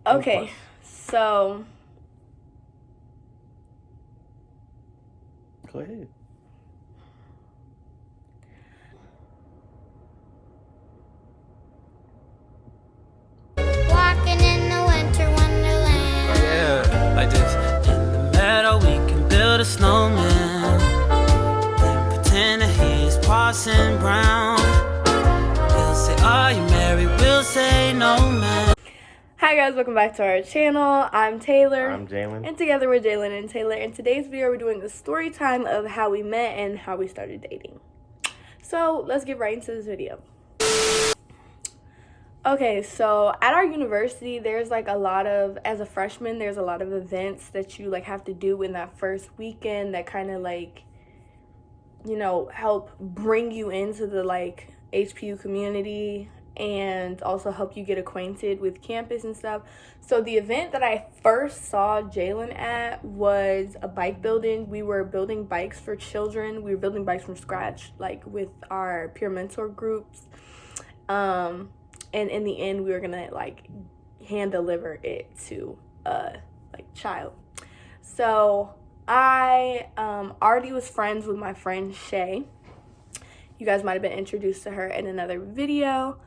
Okay, so go ahead. Walking in the winter wonderland. Yeah, like this. In the meadow, we can build a snowman. Then pretend that he's Parson Brown. We'll say, are you married? We'll say, no, man. hi guys, welcome back to our channel. I'm Taylor. I'm Jalen. And together we're Jalen and Taylor. In today's video, we're doing a story time of how we met and how we started dating. So let's get right into this video. Okay, so at our university, there's like a lot of, as a freshman, there's a lot of events that you like have to do in that first weekend that kind of like, you know, help bring you into the like HPU community and also help you get acquainted with campus and stuff. So the event that I first saw Jalen at was a bike building. We were building bikes for children. We were building bikes from scratch, like with our peer mentor groups. And in the end, we were gonna like hand deliver it to a like child. So I already was friends with my friend Shay. You guys might have been introduced to her in another video.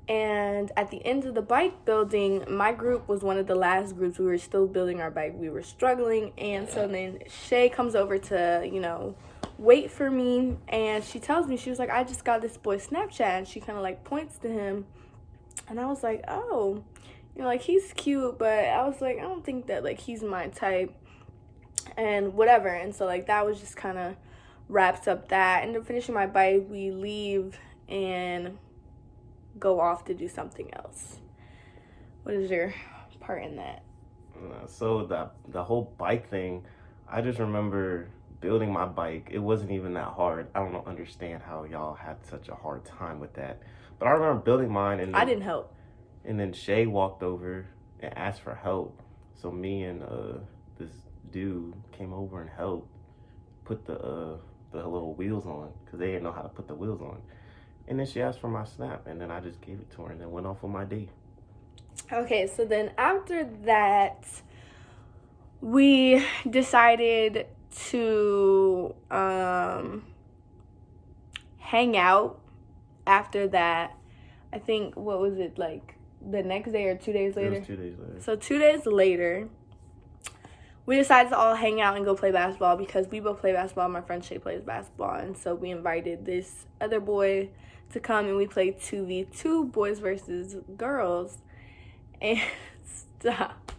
And at the end of the bike building, my group was one of the last groups. We were still building our bike. We were struggling. And so then Shay comes over to, you know, wait for me. And she tells me, she was like, I just got this boy's Snapchat. And she kind of like points to him. And I was like, oh, you know, like he's cute. But I was like, I don't think that like he's my type and whatever. And so like that was just kind of wraps up that. And then finishing my bike, we leave and go off to do something else. What is your part in that? So the whole bike thing, I just remember building my bike. It wasn't even that hard. I don't understand how y'all had such a hard time with that. But I remember building mine, and I didn't help. And then Shay walked over and asked for help. So me and this dude came over and helped put the little wheels on, because they didn't know how to put the wheels on. And then she asked for my Snap, and then I just gave it to her and then went off on my day. Okay, so then after that, we decided to hang out after that. I think, what was it, like the next day or 2 days later? It was 2 days later. So 2 days later, we decided to all hang out and go play basketball because we both play basketball. My friend Shay plays basketball. And so we invited this other boy to come and we played 2v2, boys versus girls. And stop.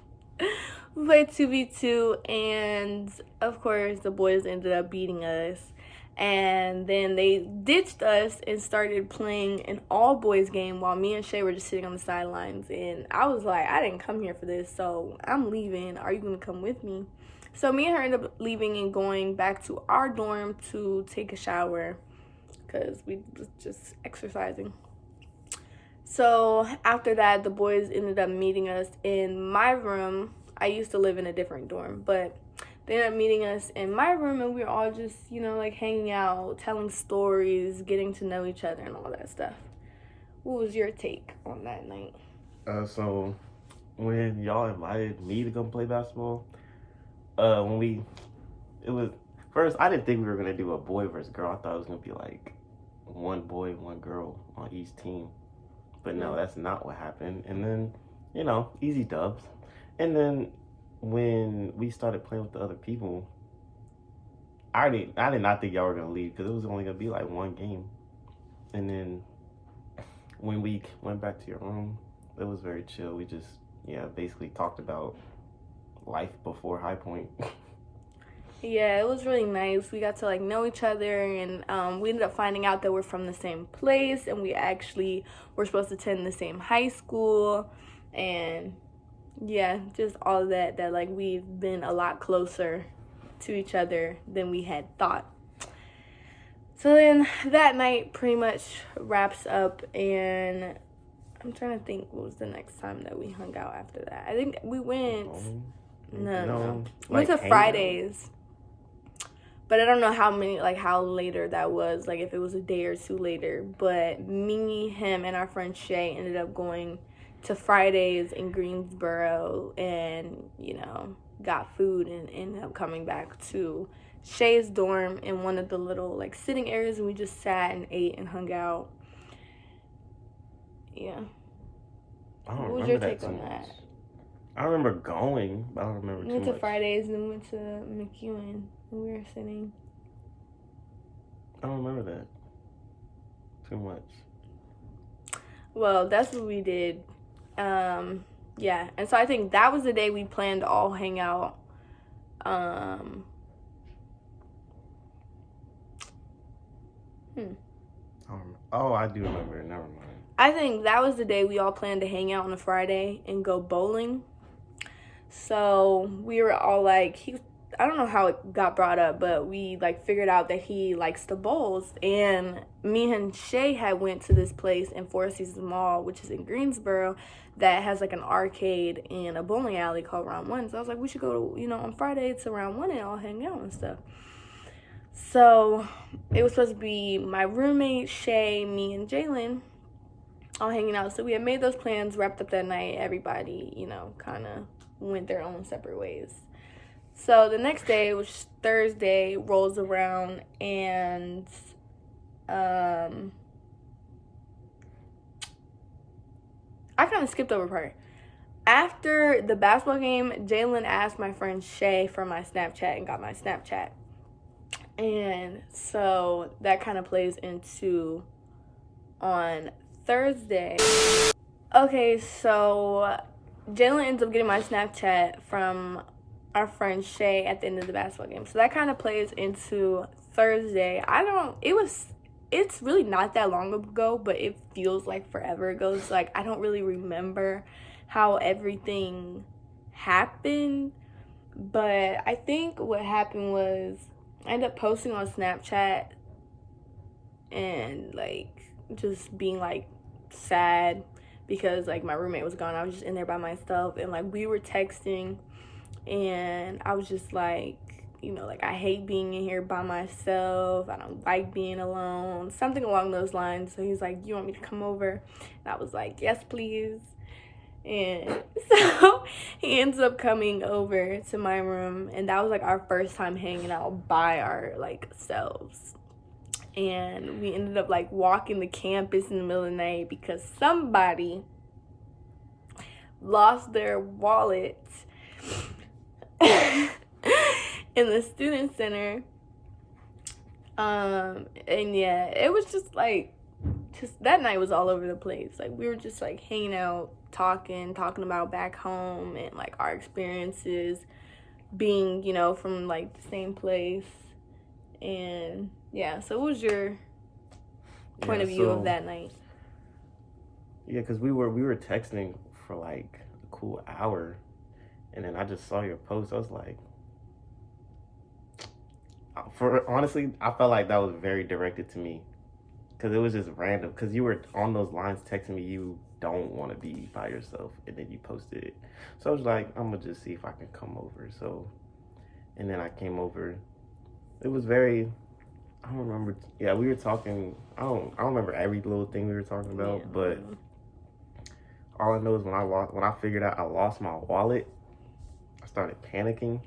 We played 2v2 and of course the boys ended up beating us. And then they ditched us and started playing an all-boys game while me and Shay were just sitting on the sidelines. And I was like, I didn't come here for this, so I'm leaving. Are you going to come with me? So me and her ended up leaving and going back to our dorm to take a shower because we was just exercising. So after that, the boys ended up meeting us in my room. I used to live in a different dorm, but they ended up meeting us in my room, and we were all just, you know, like hanging out, telling stories, getting to know each other and all that stuff. What was your take on that night? So when y'all invited me to come play basketball, it was, first, I didn't think we were going to do a boy versus girl. I thought it was going to be like one boy, one girl on each team. But no, that's not what happened. And then, you know, easy dubs. And then when we started playing with the other people, I did not think y'all were going to leave because it was only going to be like one game. And then when we went back to your room, it was very chill. We just, basically talked about life before High Point. Yeah, it was really nice. We got to like know each other, and we ended up finding out that we're from the same place, and we actually were supposed to attend the same high school, and yeah, just all of that like we've been a lot closer to each other than we had thought. So then that night pretty much wraps up, and I'm trying to think what was the next time that we hung out after that. I think we went no. We went to Fridays. But I don't know how later that was, like if it was a day or two later. But me, him, and our friend Shay ended up going to Fridays in Greensboro and, you know, got food and ended up coming back to Shay's dorm in one of the little, like, sitting areas, and we just sat and ate and hung out. Yeah. I don't What was remember your that take too on much. that? I remember going, but I don't remember We too went to much. Fridays and then went to McEwen and we were sitting. I don't remember that too much. Well, that's what we did. Yeah, and so I think that was the day we planned to all hang out. Oh, I do remember it. Never mind. I think that was the day we all planned to hang out on a Friday and go bowling. So we were all like, I don't know how it got brought up, but we like figured out that he likes the bowls. And me and Shay had went to this place in Four Seasons Mall, which is in Greensboro, that has like an arcade and a bowling alley called Round One. So I was like, we should go to, you know, on Friday to Round One and all hang out and stuff. So it was supposed to be my roommate, Shay, me, and Jalen all hanging out. So we had made those plans, wrapped up that night. Everybody, you know, kind of went their own separate ways. So the next day, which was Thursday, rolls around, and I kind of skipped over a part. After the basketball game, Jalen asked my friend Shay for my Snapchat and got my Snapchat. And so that kind of plays into on Thursday. Okay, so Jalen ends up getting my Snapchat from our friend Shay at the end of the basketball game. So that kind of plays into Thursday. It's really not that long ago, but it feels like forever ago. It's like I don't really remember how everything happened. But I think what happened was I ended up posting on Snapchat and like just being like sad because like my roommate was gone. I was just in there by myself, and like we were texting, and I was just like, you know, like I hate being in here by myself. I don't like being alone. Something along those lines. So he's like, you want me to come over? And I was like, yes, please. And so he ends up coming over to my room, and that was like our first time hanging out by our like selves. And we ended up like walking the campus in the middle of the night because somebody lost their wallet in the student center. And yeah, it was just like, just that night was all over the place. Like we were just like hanging out, talking about back home and like our experiences being, you know, from like the same place. And yeah, so what was your point of view of that night? Yeah, because we were texting for like a cool hour, and then I just saw your post. I was like, honestly, I felt like that was very directed to me, because it was just random. Because you were on those lines texting me, you don't want to be by yourself, and then you posted it. So I was like, I'm gonna just see if I can come over. So, and then I came over. It was very, I don't remember. Yeah, we were talking. I don't remember every little thing we were talking about, Yeah. but all I know is when I figured out I lost my wallet, I started panicking.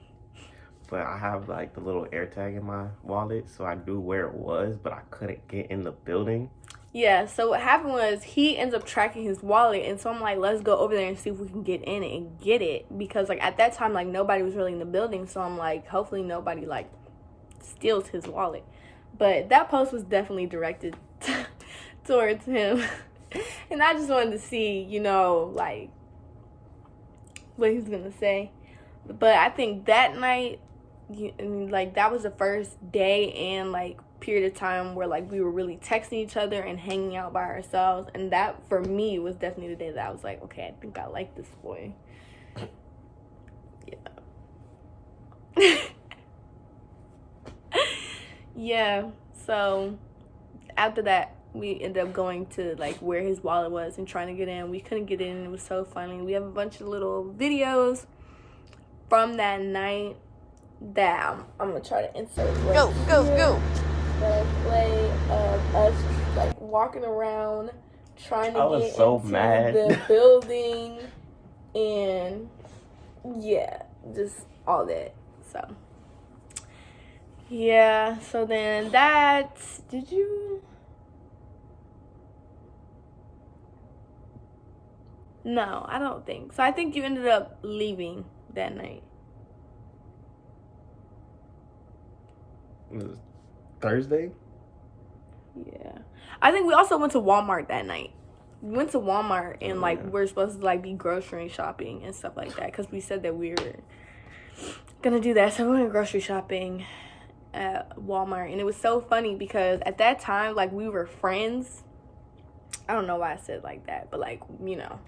But I have like the little AirTag in my wallet, so I knew where it was, but I couldn't get in the building. Yeah, so what happened was he ends up tracking his wallet, and so I'm like, let's go over there and see if we can get in it and get it, because like at that time like nobody was really in the building, so I'm like, hopefully nobody like steals his wallet. But that post was definitely directed towards him. And I just wanted to see, you know, like what he's gonna say. But I think that night, like that was the first day and like period of time where like we were really texting each other and hanging out by ourselves, and that for me was definitely the day that I was like, okay, I think I like this boy. Yeah. Yeah, so after that we ended up going to like where his wallet was and trying to get in. We couldn't get in. It was so funny. We have a bunch of little videos from that night that I'm gonna try to insert right here, that I play of us like walking around trying to I was get so into mad. the building, and yeah, just all that. So yeah, so then that, did you? No, I don't think so. I think you ended up leaving that night. It was Thursday. Yeah, I think we also went to Walmart that night. We went to Walmart and like Yeah. we're supposed to like be grocery shopping and stuff like that because we said that we were gonna do that. So we went grocery shopping at Walmart, and it was so funny because at that time, like, we were friends. I don't know why I said like that, but like, you know,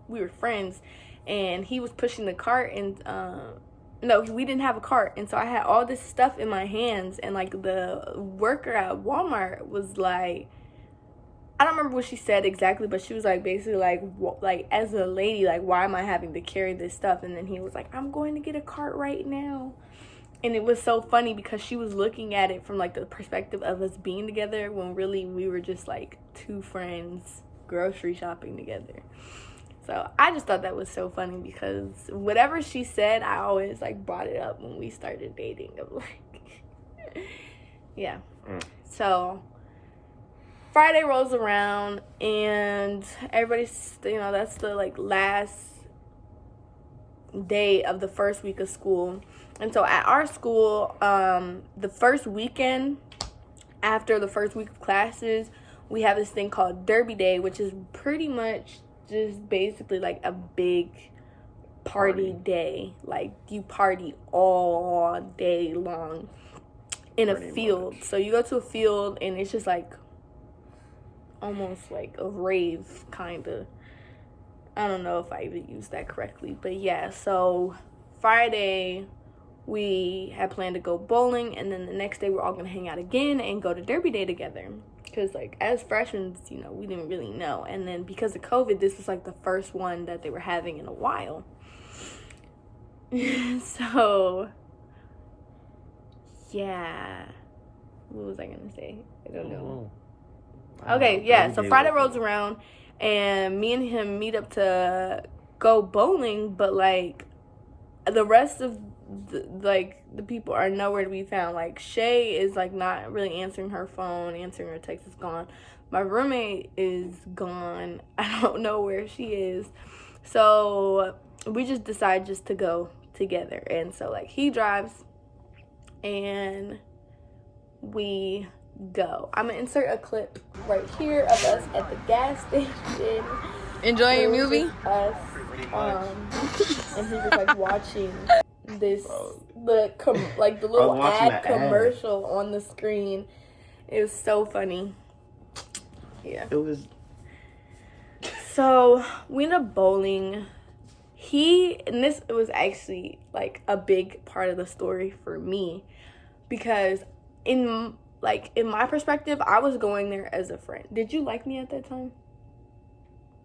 we were friends, and he was pushing the cart, and no, we didn't have a cart, and so I had all this stuff in my hands, and like the worker at Walmart was like, I don't remember what she said exactly, but she was like basically like as a lady, like, why am I having to carry this stuff? And then he was like, I'm going to get a cart right now. And it was so funny because she was looking at it from like the perspective of us being together when really we were just like two friends grocery shopping together. So I just thought that was so funny because whatever she said, I always like brought it up when we started dating. Of like, yeah. So Friday rolls around and everybody's, you know, that's the like last day of the first week of school. And so at our school, the first weekend after the first week of classes, we have this thing called Derby Day, which is pretty much just basically like a big party day. Like, you party all day long in a field. So you go to a field and it's just like almost like a rave, kind of. I don't know if I even used that correctly, but yeah. So Friday we had planned to go bowling, and then the next day we're all gonna hang out again and go to Derby Day together, because like as freshmen, you know, we didn't really know. And then because of COVID, this was like the first one that they were having in a while. So yeah, what was I gonna say? I don't know. Okay, yeah, so Friday rolls around and me and him meet up to go bowling, but like the rest of the people are nowhere to be found. Like, Shay is like not really answering her phone, answering her text is gone. My roommate is gone. I don't know where she is. So we just decide just to go together. And so like he drives and we go. I'm gonna insert a clip right here of us at the gas station Enjoying your movie? Us, and he was like watching this the little ad commercial on the screen. It was so funny. Yeah. It was. So we ended up bowling. And this was actually like a big part of the story for me, because in my perspective, I was going there as a friend. Did you like me at that time?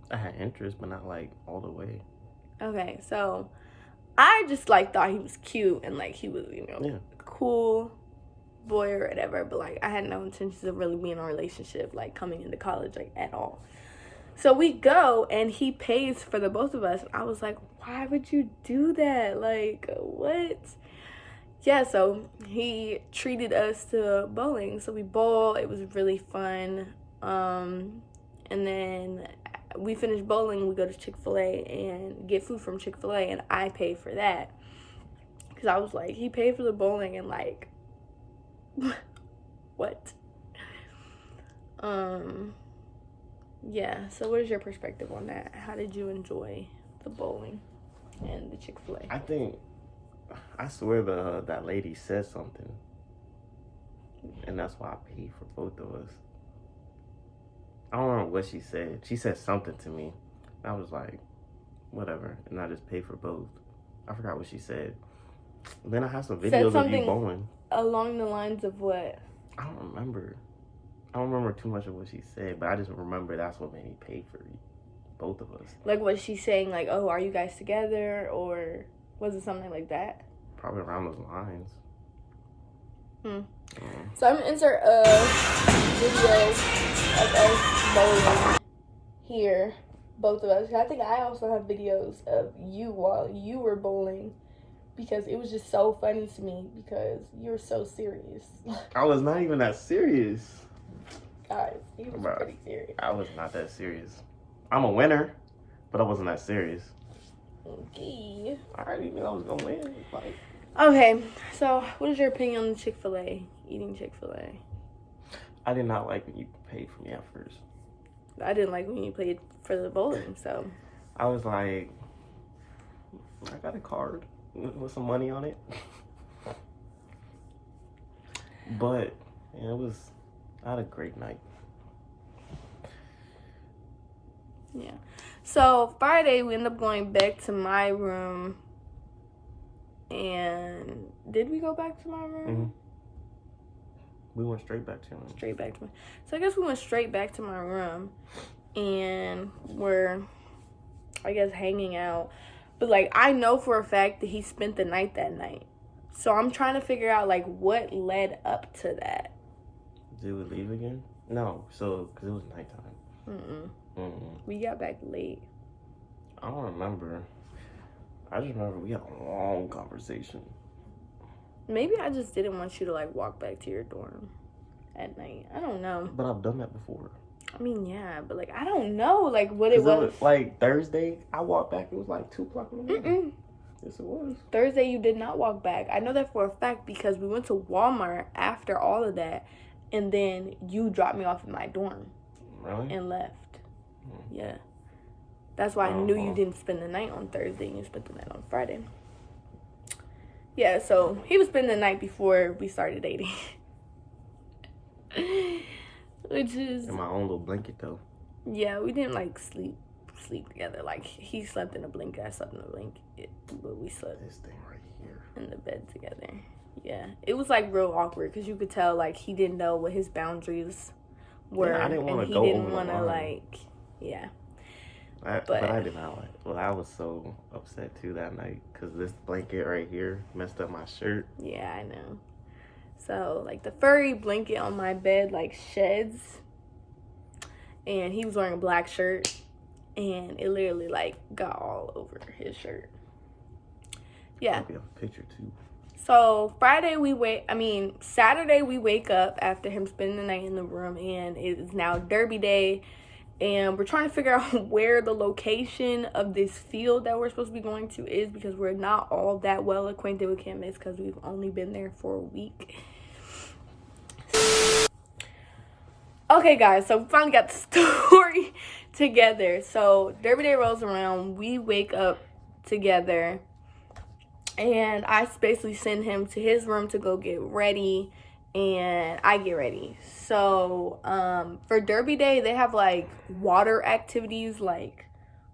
I had interest, but not like all the way. Okay, so I just like thought he was cute and like he was, you know, cool boy or whatever, but like I had no intentions of really being in a relationship like coming into college, like, at all. So we go and he pays for the both of us. I was like, why would you do that? Like, what? Yeah, so he treated us to bowling. So we bowl. It was really fun. And then we finish bowling. We go to Chick-fil-A and get food from Chick-fil-A, and I pay for that. Because I was like, he paid for the bowling, and like, what? Yeah, so what is your perspective on that? How did you enjoy the bowling and the Chick-fil-A? I swear that lady said something, and that's why I paid for both of us. I don't remember what she said. She said something to me. I was like, whatever, and I just paid for both. I forgot what she said. And then I have some videos of you bowling. Along the lines of what? I don't remember. I don't remember too much of what she said, but I just remember that's what made me pay for both of us. Like, was she saying like, oh, are you guys together, or was it something like that? Probably around those lines. So I'm gonna insert a video of us bowling here, both of us. I think I also have videos of you while you were bowling, because it was just so funny to me because you were so serious. I was not even that serious. Guys, he was Bro, pretty serious. I was not that serious. I'm a winner, but I wasn't that serious. Okay. I already knew I was gonna win. Like, Okay, so what is your opinion on Chick-fil-A? Eating Chick-fil-A? I did not like when you paid for me at first. I didn't like when you played for the bowling, so. I was like, I got a card with some money on it. But yeah, I had a great night. Yeah. So Friday we ended up going back to my room. And did we go back to my room? Mm-hmm. We went straight back to him. Straight back to my. So I guess we went straight back to my room, and we're, I guess, hanging out. But like, I know for a fact that he spent the night that night. So I'm trying to figure out like what led up to that. Did we leave again? No. So because it was nighttime. We got back late. I don't remember. I just remember we had a long conversation. Maybe I just didn't want you to like walk back to your dorm at night. I don't know. But I've done that before. I mean, yeah, but like I don't know like what it was. Like Thursday, I walked back. It was like 2:00 in the morning. Yes, it was. Thursday, you did not walk back. I know that for a fact because we went to Walmart after all of that, and then you dropped me off in my dorm. Really? And left. Yeah. That's why I knew you didn't spend the night on Thursday and you spent the night on Friday. Yeah, so he was spending the night before we started dating. Which is... In my own little blanket, though. Yeah, we didn't, like, sleep together. Like, he slept in a blanket, I slept in a blanket. But we slept This thing right here. in the bed together. Yeah. It was, like, real awkward because you could tell, like, he didn't know what his boundaries were. Yeah, I didn't want to go he over didn't want to, the line. like... Yeah. But I did not like. Well, I was so upset too that night because this blanket right here messed up my shirt. Yeah, I know. So like the furry blanket on my bed like sheds, and he was wearing a black shirt, and it literally like got all over his shirt. Yeah. I'll be on a picture too. So Saturday we wake up after him spending the night in the room, and it is now Derby Day. And we're trying to figure out where the location of this field that we're supposed to be going to is because we're not all that well acquainted with campus because we've only been there for a week. Okay, guys, so we finally got the story together. So Derby Day rolls around. We wake up together. And I basically send him to his room to go get ready. And I get ready. So, for Derby Day, they have, like, water activities, like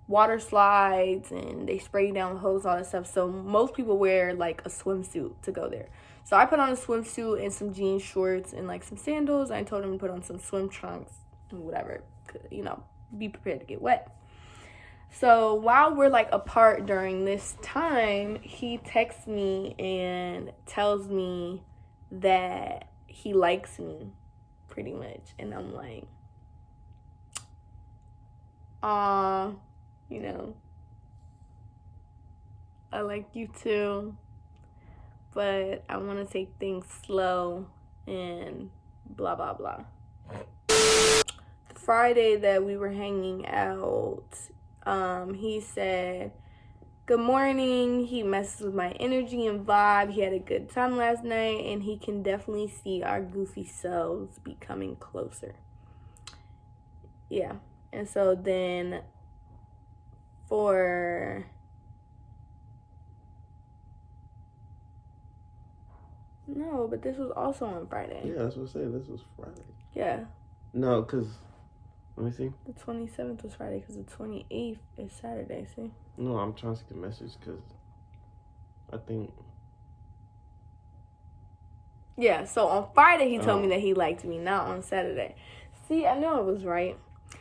water slides, and they spray you down with hose, all that stuff. So, most people wear, like, a swimsuit to go there. So, I put on a swimsuit and some jean shorts and, like, some sandals. I told him to put on some swim trunks and whatever, you know, be prepared to get wet. So, while we're, like, apart during this time, he texts me and tells me that he likes me pretty much, and I'm like, you know, I like you too, but I want to take things slow and blah blah blah. Friday that we were hanging out, he said good morning. He messes with my energy and vibe. He had a good time last night, and he can definitely see our goofy selves becoming closer. Yeah. And so then No, but this was also on Friday. Yeah, that's what I said. This was Friday. Yeah. No, because... Let me see. The 27th was Friday because the 28th is Saturday, see? No, I'm trying to see the message because I think... Yeah, so on Friday he told me that he liked me, not on Saturday. See, I know it was right.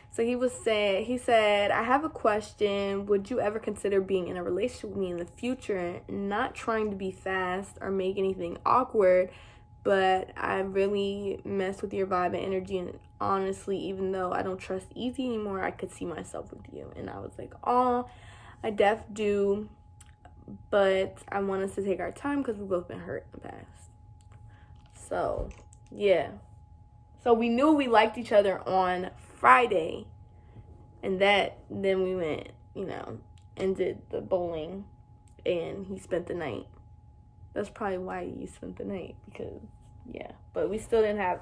So he said, I have a question. Would you ever consider being in a relationship with me in the future? Not trying to be fast or make anything awkward, but I really mess with your vibe and energy. And honestly, even though I don't trust Easy anymore, I could see myself with you. And I was like, oh, I do, but I want us to take our time because we've both been hurt in the past. So, yeah. So we knew we liked each other on Friday, and then we went, and did the bowling, and he spent the night. That's probably why you spent the night, because, yeah. But we still didn't have,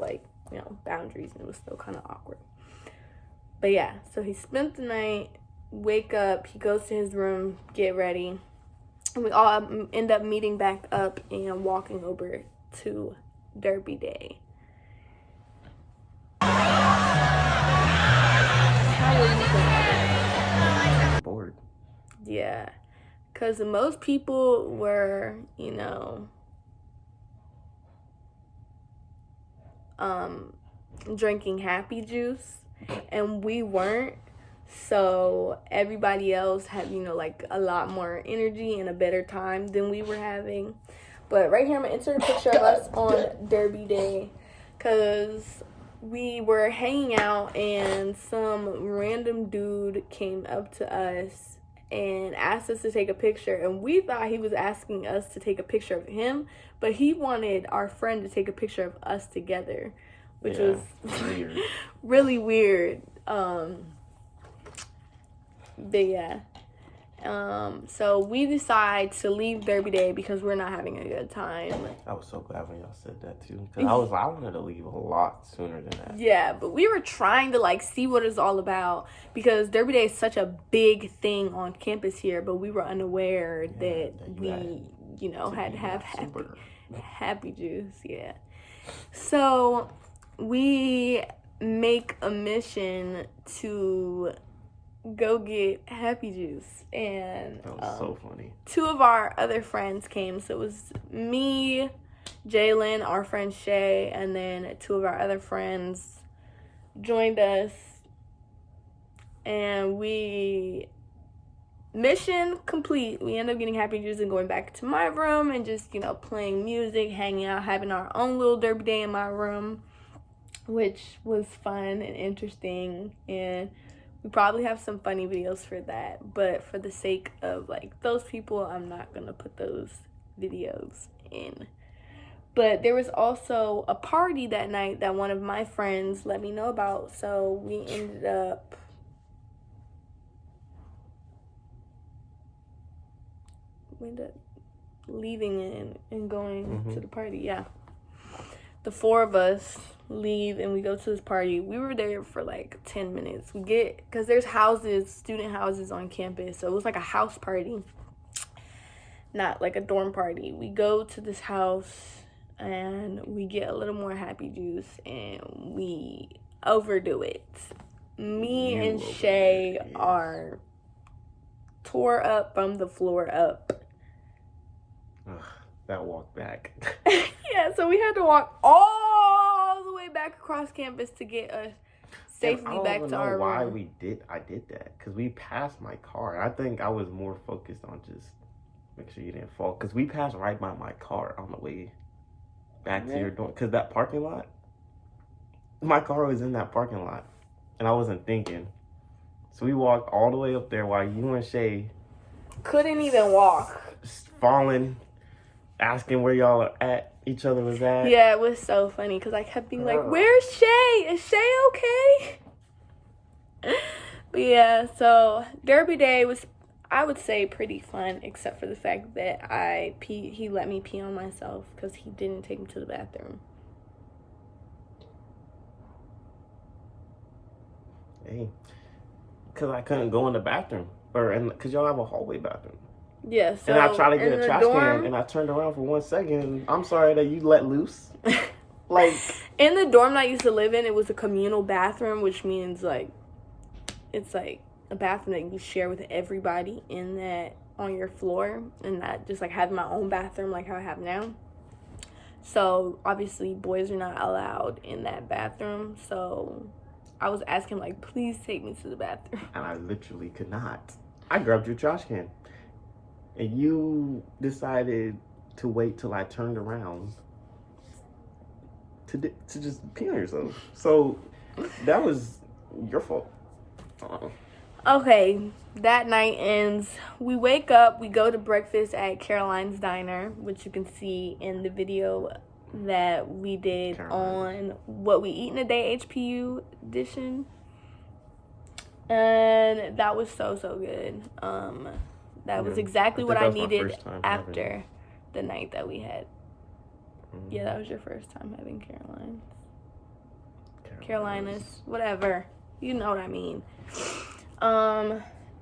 boundaries, and it was still kind of awkward. But, yeah, so he spent the night, wake up, he goes to his room, get ready, and we all end up meeting back up and walking over to Derby Day. How were you feeling? Bored. Yeah. Because most people were, drinking happy juice, and we weren't. So everybody else had, a lot more energy and a better time than we were having. But right here, I'm going to insert a picture of us on Derby Day, because we were hanging out, and some random dude came up to us and asked us to take a picture, and we thought he was asking us to take a picture of him, but he wanted our friend to take a picture of us together, which was weird. really weird. But yeah. So we decide to leave Derby Day because we're not having a good time. I was so glad when y'all said that too, because I wanted to leave a lot sooner than that. Yeah, but we were trying to see what it's all about, because Derby Day is such a big thing on campus here, but we were unaware that we had to have happy juice. Yeah. So we make a mission to go get happy juice, and that was so funny. Two of our other friends came, so it was me, Jalen, our friend Shay, and then two of our other friends joined us, and mission complete. We ended up getting happy juice and going back to my room and just playing music, hanging out, having our own little Derby Day in my room, which was fun and interesting, and we probably have some funny videos for that, but for the sake of those people, I'm not gonna put those videos in. But there was also a party that night that one of my friends let me know about, so we ended up leaving and going to the party. Yeah, the four of us leave and we go to this party. We were there for 10 minutes. Because there's student houses on campus, so it was a house party, not a dorm party. We go to this house and we get a little more happy juice and we overdo it. Me and Shay are tore up from the floor up. Ugh, that walk back. Yeah, so we had to walk all the way back across campus to get us safely back to our room. I don't know why I did that, because we passed my car. I think I was more focused on just make sure you didn't fall, because we passed right by my car on the way back to your dorm, because that parking lot, my car was in that parking lot, and I wasn't thinking. So we walked all the way up there while you and Shay couldn't even walk, falling, asking where each other was at. Yeah, it was so funny because I kept being where's Shay? Is Shay okay? But yeah, so Derby Day was, I would say, pretty fun, except for the fact that he let me pee on myself because he didn't take me to the bathroom. Hey, because I couldn't go in the bathroom, because y'all have a hallway bathroom. Yeah, so and I tried to get a trash dorm, can, and I turned around for 1 second. I'm sorry that you let loose. In the dorm that I used to live in, it was a communal bathroom, which means it's a bathroom that you share with everybody on your floor, and not just having my own bathroom like how I have now. So obviously boys are not allowed in that bathroom. So I was asking please take me to the bathroom. And I literally could not. I grabbed your trash can. And you decided to wait till I turned around to just pee on yourself. So that was your fault. Okay, that night ends. We wake up, we go to breakfast at Caroline's Diner, which you can see in the video that we did on What We Eat in a Day HPU edition. And that was so good. That was exactly what I needed after the night that we had. Yeah, that was your first time having Carolinas, whatever. You know what I mean.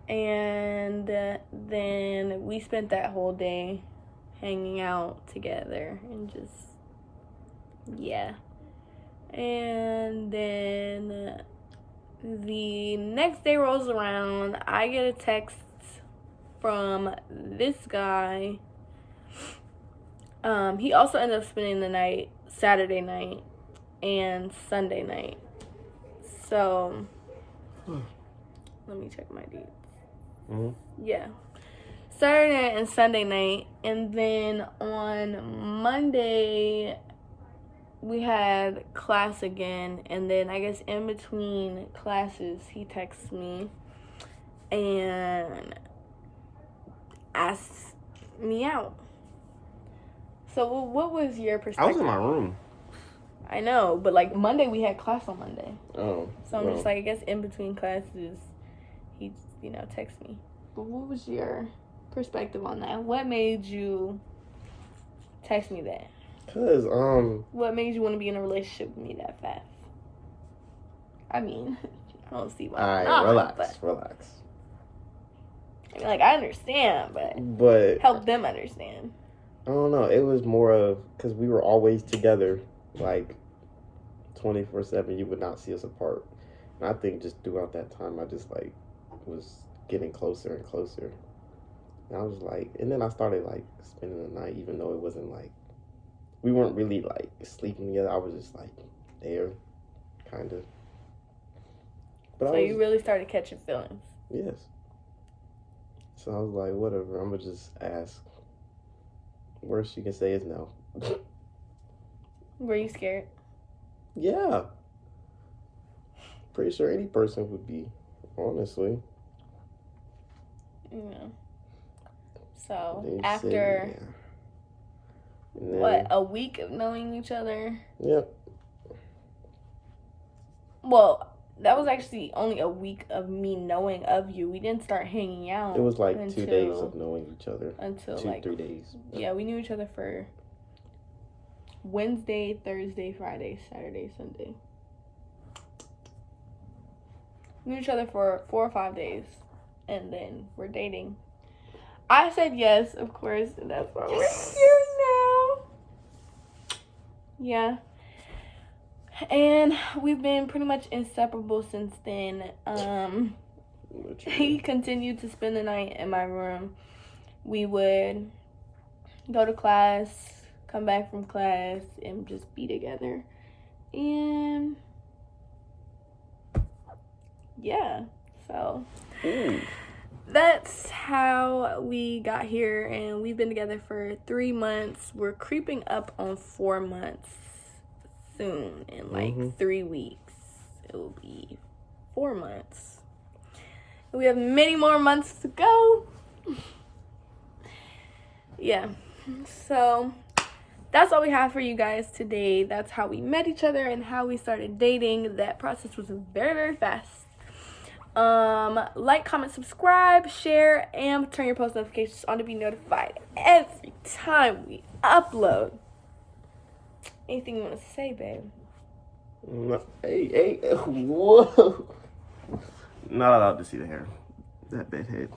And then we spent that whole day hanging out together and just, yeah. And then the next day rolls around, I get a text from this guy. He also ended up spending the night, Saturday night and Sunday night. So, let me check my dates. Yeah. Saturday night and Sunday night. And then on Monday, we had class again. And then I guess in between classes, he texts me and asks me out. So what was your perspective? I was in my room. I know, but like Monday, we had class on Monday. Oh. So I'm just like, I guess in between classes, he, texts me. But what was your perspective on that? What made you text me that? Cause What made you want to be in a relationship with me that fast? I mean, I don't see why. Alright, relax. I mean, like, I understand, but help them understand. I don't know. It was more of because we were always together, like 24/7. You would not see us apart. And I think just throughout that time, I just like was getting closer and closer. And I was like, and then I started like spending the night, even though it wasn't like we weren't really like sleeping together. I was just like there, kind of. So you really started catching feelings. Yes. So I was like, whatever. I'm gonna just ask. Worst you can say is no. Were you scared? Yeah. Pretty sure any person would be, honestly. Yeah. So after a week of knowing each other? Yep. Well, that was actually only a week of me knowing of you. We didn't start hanging out. It was like 2 days of knowing each other. Until 3 days. Yeah, we knew each other for Wednesday, Thursday, Friday, Saturday, Sunday. We knew each other for 4 or 5 days. And then we're dating. I said yes, of course. And that's why we're here now. Yeah. And we've been pretty much inseparable since then. He continued to spend the night in my room. We would go to class, come back from class, and just be together. And yeah, so that's how we got here. And we've been together for 3 months. We're creeping up on 4 months. Soon, in like 3 weeks, it will be 4 months. We have many more months to go. Yeah, so that's all we have for you guys today. That's how we met each other and how we started dating. That process was very fast. Like, comment, subscribe, share, and turn your post notifications on to be notified every time we upload. Anything you want to say, babe? Hey, whoa. Not allowed to see the hair. That bad head.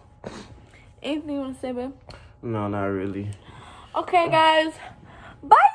Anything you want to say, babe? No, not really. Okay, guys. Bye.